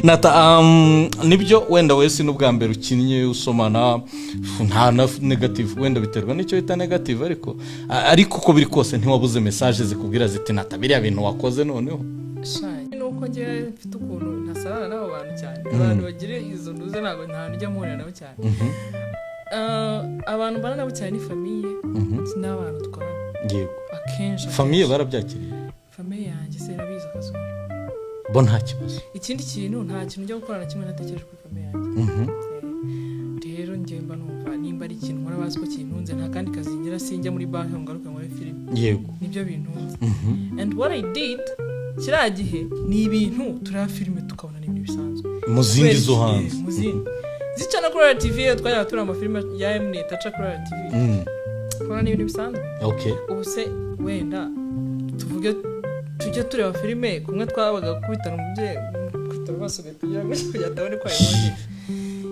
nata nibyo wenda wese n'ubwa mbere ukinnye usomana nta negative wenda biterwa n'icyo bita negative ariko uko biri kose ntiwabuze message zikubwira ziti nata biriya bintu wakoze noneho nuko ngiye mfite ukuntu ntasarana n'abo bantu cyane abantu bagire izo nduze ntabwo nta njya muhura nabo cyane abantu bana nabo cyane ni famille n'abantu twarana yego akenshi famille barabyakiriye famille yanjye se nabizo akazura bo nta kibazo ikindi kintu nta kintu njya gukora na kimwe natekereje kuri famille yanjye rero njye mba numva nimba ari ikintu nkora bazi ko kintunze nta kandi kazi ngira sinjya muri banki ngo ngaruke muri film yego nibyo bintunze and what I did kiriya gihe ni ibintu turaba filime tukabona n'ibintu bisanzwe mu zindi zo hanze zicana kuri TV twajya turaba amafilime ya Mnet aca kuri TV kubona n'ibintu bisanzwe ubu se wenda tuvuge tujye tureba filime kumwe twabaga kubitana umubyeyi kwitara basobe kugira ngo atabone ko ayibonye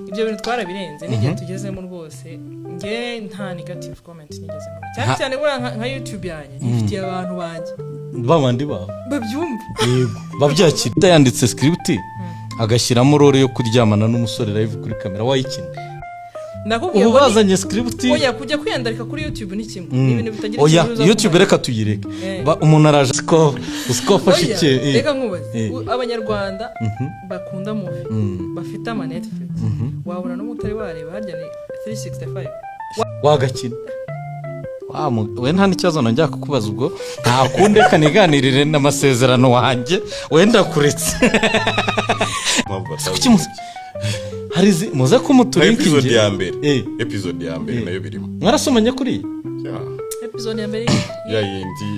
ibyo bintu twarabirenze n'igihe tugezemo rwose nge nta negative comment nigezemo cyane cyane bura nka YouTube yanjye nifitiye abantu banjye babandi babo babyumva yego babyakira yanditse script agashyiramo role yo kuryamana n'umusore live kuri kamera wayikina nakubwiye ubu bazanye script oya kujya kwiyandarika kuri YouTube ni kimwe n'ibintu bitagira oya YouTube reka tuyireke umuntu araje uskofashike reka nkubaze abanyarwanda bakunda movie bafite ama Netflix wabona n'umutari wareba harya ni 365 wagakina we nta n'ikibazo nongera kukubaza ubwo nta kundi kaniganirire n'amasezerano wanjye wenda kuretse hari muze kumuturinka episode ya mbere nayo birimo mwarasomanye kuri episode ya mbere ya yindi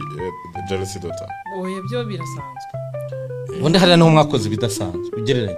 Jealousy Daughter oya byo birasanzwe ubundi hari naho mwakoze bidasanzwe ugereranya